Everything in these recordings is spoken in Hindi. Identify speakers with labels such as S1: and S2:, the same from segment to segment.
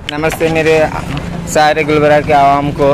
S1: नमस्ते मेरे सारे गुलबर्गा के आवाम को।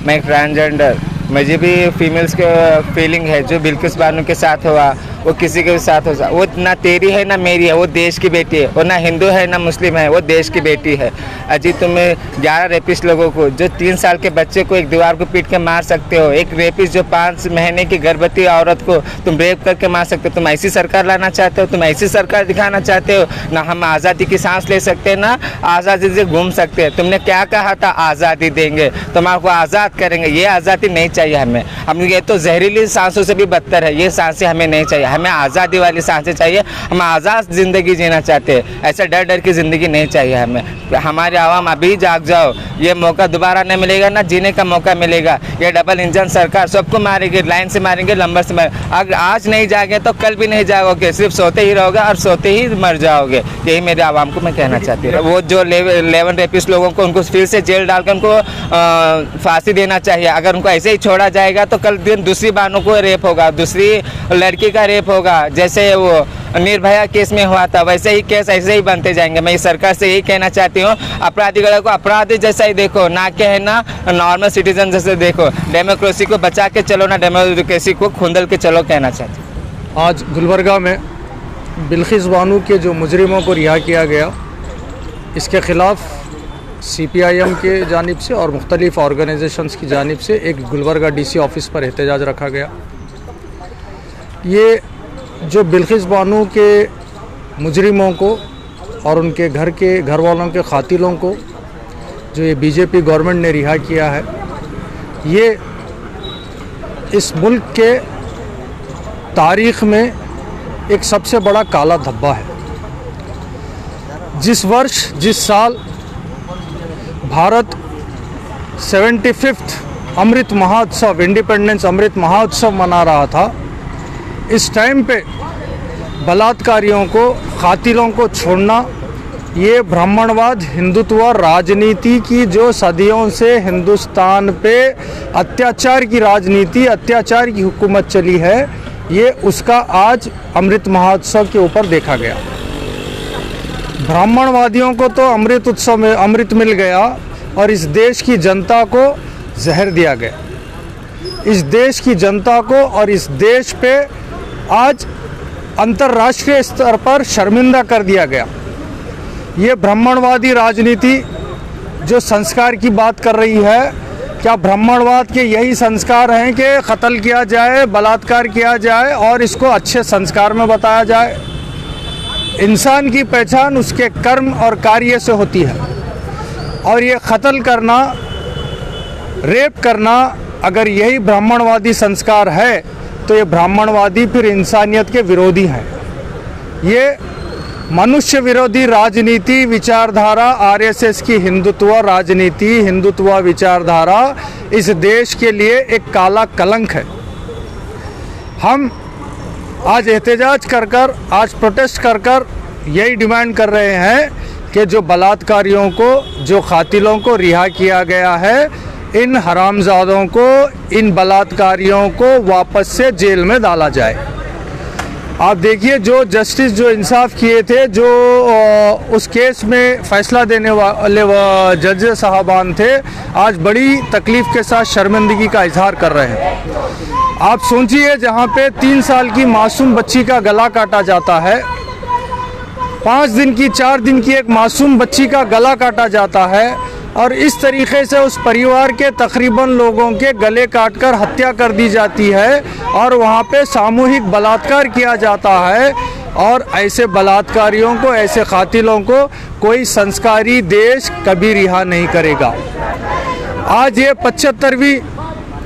S1: मैं ट्रांसजेंडर, मुझे भी फीमेल्स के फीलिंग है। जो बिल्किस बानो के साथ हुआ वो किसी के भी साथ हो, वो ना तेरी है ना मेरी है, वो देश की बेटी है। वो ना हिंदू है ना मुस्लिम है, वो देश की बेटी है। अजी तुम्हें 11 रेपिस्ट लोगों को, जो 3 साल के बच्चे को एक दीवार को पीट के मार सकते हो, एक रेपिस्ट जो 5 महीने की गर्भवती औरत को तुम रेप करके मार सकते हो। तुम ऐसी सरकार लाना चाहते हो? तुम ऐसी सरकार दिखाना चाहते हो? ना हम आज़ादी की सांस ले सकते हैं, ना आज़ादी से घूम सकते हैं। तुमने क्या कहा था? आज़ादी देंगे, तुम्हारे को आज़ाद करेंगे। ये आज़ादी नहीं चाहिए हमें। हम ये तो जहरीली सांसों से भी बदतर है। ये सांसें हमें नहीं चाहिए। हमें आज़ादी वाली सांसें चाहिए। हम आज़ाद ज़िंदगी जीना चाहते हैं। ऐसा डर डर की ज़िंदगी नहीं चाहिए हमें। हमारे आवाम अभी जाग जाओ। ये मौका दोबारा नहीं मिलेगा, ना जीने का मौका मिलेगा। ये डबल इंजन सरकार सबको मारेगी, लाइन से मारेंगे, नंबर से मारेंगे। अगर आज नहीं जागे तो कल भी नहीं जाओगे, सिर्फ सोते ही रहोगे और सोते ही मर जाओगे। यही मेरे आवाम को मैं कहना चाहती हूँ। वो जो 11 रेपिस्ट लोगों को, उनको फिर से जेल डालकर उनको फांसी देना चाहिए। अगर उनको ऐसे ही छोड़ा जाएगा तो कल दिन दूसरी बानों को रेप होगा, दूसरी लड़की का रेप होगा। जैसे वो निर्भया केस में हुआ था, वैसे ही केस ऐसे ही बनते जाएंगे। मैं इस सरकार से यही कहना चाहती हूँ, अपराधीगढ़ को अपराधी जैसा ही देखो, ना कि है ना नॉर्मल सिटीजन जैसे देखो। डेमोक्रेसी को बचा के चलो, ना डेमोक्रेसी को खुंदल के चलो, कहना चाहती हूँ।
S2: आज गुलबर्गा में बिल्किस बानो के जो मुजरिमों को रिहा किया गया, इसके ख़िलाफ़ CPIM के जानिब से और मुख्तलिफ़ ऑर्गेनाइजेशंस की जानिब से एक गुलबर्गा DC ऑफ़िस पर एहतजाज रखा गया। ये जो बिल्किस बानो के मुजरिमों को और उनके घर वालों के कातिलों को जो ये BJP गवर्नमेंट ने रिहा किया है, ये इस मुल्क के तारीख़ में एक सबसे बड़ा काला धब्बा है। जिस साल भारत 75th अमृत महोत्सव, इंडिपेंडेंस अमृत महोत्सव मना रहा था, इस टाइम पे बलात्कारियों को, कातिलों को छोड़ना, ये ब्राह्मणवाद, हिंदुत्व राजनीति की जो सदियों से हिंदुस्तान पे अत्याचार की राजनीति, अत्याचार की हुकूमत चली है, ये उसका आज अमृत महोत्सव के ऊपर देखा गया। ब्राह्मणवादियों को तो अमृत उत्सव में अमृत मिल गया और इस देश की जनता को जहर दिया गया। इस देश की जनता को और इस देश पे आज अंतर्राष्ट्रीय स्तर पर शर्मिंदा कर दिया गया। ये ब्राह्मणवादी राजनीति जो संस्कार की बात कर रही है, क्या ब्राह्मणवाद के यही संस्कार हैं कि कत्ल किया जाए, बलात्कार किया जाए और इसको अच्छे संस्कार में बताया जाए? इंसान की पहचान उसके कर्म और कार्य से होती है, और ये कत्ल करना, रेप करना, अगर यही ब्राह्मणवादी संस्कार है तो ये ब्राह्मणवादी फिर इंसानियत के विरोधी हैं। ये मनुष्य विरोधी राजनीति विचारधारा, RSS की हिंदुत्व राजनीति, हिंदुत्व विचारधारा इस देश के लिए एक काला कलंक है। हम आज एहतजाज कर आज प्रोटेस्ट कर यही डिमांड कर रहे हैं कि जो बलात्कारियों को, जो कातिलों को रिहा किया गया है, इन हरामजादों को, इन बलात्कारियों को वापस से जेल में डाला जाए। आप देखिए, जो जस्टिस, जो इंसाफ किए थे, जो उस केस में फ़ैसला देने वाले जज साहबान थे, आज बड़ी तकलीफ़ के साथ शर्मिंदगी का इजहार कर रहे हैं। आप सोचिए, जहाँ पे 3 साल की मासूम बच्ची का गला काटा जाता है, 5 दिन की, 4 दिन की एक मासूम बच्ची का गला काटा जाता है, और इस तरीके से उस परिवार के तकरीबन लोगों के गले काटकर हत्या कर दी जाती है और वहाँ पे सामूहिक बलात्कार किया जाता है। और ऐसे बलात्कारियों को, ऐसे कातिलों को कोई संस्कारी देश कभी रिहा नहीं करेगा। आज ये 75वीं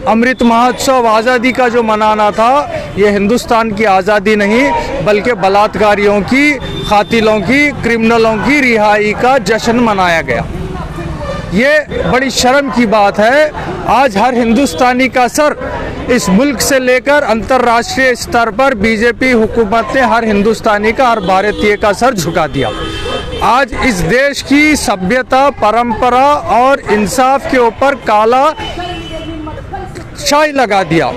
S2: अमृत महोत्सव आज़ादी का जो मनाना था, ये हिंदुस्तान की आज़ादी नहीं बल्कि बलात्कारियों की, कातिलों की, क्रिमिनलों की रिहाई का जश्न मनाया गया। ये बड़ी शर्म की बात है। आज हर हिंदुस्तानी का सर, इस मुल्क से लेकर अंतर्राष्ट्रीय स्तर पर BJP हुकूमत ने हर हिंदुस्तानी का, हर भारतीय का सर झुका दिया। आज इस देश की सभ्यता, परंपरा और इंसाफ के ऊपर काला शाही लगा दिया।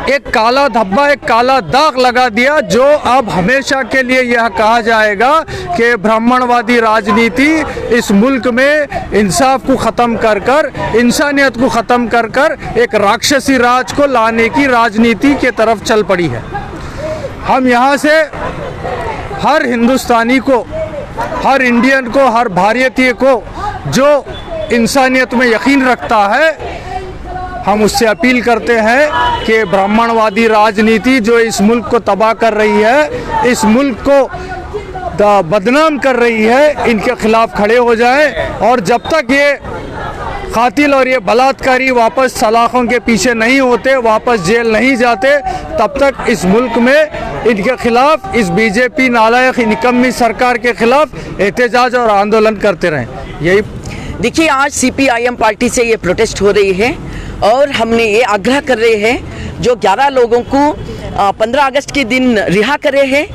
S2: एक काला धब्बा, एक काला दाग लगा दिया, जो अब हमेशा के लिए यह कहा जाएगा कि ब्राह्मणवादी राजनीति इस मुल्क में इंसाफ को ख़त्म कर कर, इंसानियत को ख़त्म कर कर एक राक्षसी राज को लाने की राजनीति के तरफ चल पड़ी है। हम यहाँ से हर हिंदुस्तानी को, हर इंडियन को, हर भारतीय को जो इंसानियत में यकीन रखता है, हम उससे अपील करते हैं कि ब्राह्मणवादी राजनीति जो इस मुल्क को तबाह कर रही है, इस मुल्क को बदनाम कर रही है, इनके खिलाफ खड़े हो जाएं। और जब तक ये कातिल और ये बलात्कारी वापस सलाखों के पीछे नहीं होते, वापस जेल नहीं जाते, तब तक इस मुल्क में इनके खिलाफ, इस बीजेपी नालायक निकम्मी सरकार के खिलाफ एहतजाज और आंदोलन करते रहें। यही
S3: देखिए, आज CPIM पार्टी से ये प्रोटेस्ट हो रही है और हमने ये आग्रह कर रहे हैं जो 11 लोगों को 15 अगस्त के दिन रिहा करे हैं।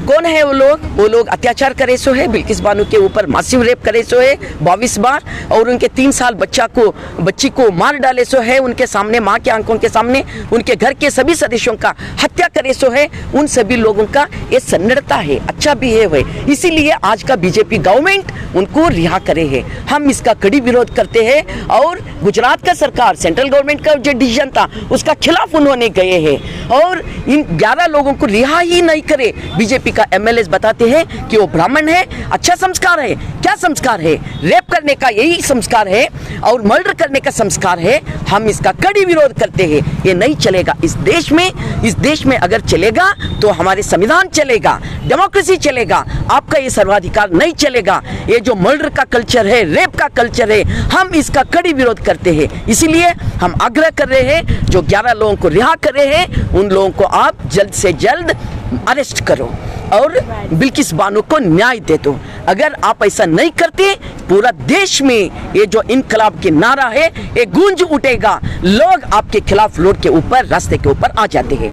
S3: कौन है वो लोग? वो लोग अत्याचार करे सो है, बिल्किस बानो के ऊपर मासिव रेप करे सो है 22 बार, और उनके 3 साल बच्ची को मार डाले सो है, उनके सामने, माँ के आंखों के सामने उनके घर के सभी सदस्यों का हत्या करे सो है। उन सभी लोगों का ये सन्नड़ता है, अच्छा भी है, इसीलिए आज का बीजेपी गवर्नमेंट उनको रिहा करे है। हम इसका कड़ी विरोध करते हैं और गुजरात का सरकार, सेंट्रल गवर्नमेंट का जो डिसीजन था उसका खिलाफ उन्होंने गए हैं और इन 11 लोगों को रिहा ही नहीं करे। बीजेपी का MLAs बताते हैं कि वो ब्राह्मण है, अच्छा संस्कार है। क्या संस्कार है? रेप करने का यही संस्कार है और मर्डर करने का संस्कार है। हम इसका कड़ी विरोध करते हैं। ये नहीं चलेगा इस देश में अगर चलेगा तो हमारे संविधान चलेगा, डेमोक्रेसी चलेगा, आपका ये सर्वाधिकार नहीं चलेगा। ये जो मर्डर का कल्चर है, रेप का कल्चर है, हम इसका कड़ी विरोध करते हैं। इसीलिए हम आग्रह कर रहे हैं जो 11 लोगों को रिहा कर रहे हैं, उन लोगों को आप जल्द से जल्द अरेस्ट करो और बिल्किस बानो को न्याय दे दो। अगर आप ऐसा नहीं करते, पूरा देश में ये जो इनकलाब की नारा है ये गूंज उठेगा। लोग आपके खिलाफ रोड के ऊपर, रास्ते के ऊपर आ जाते हैं।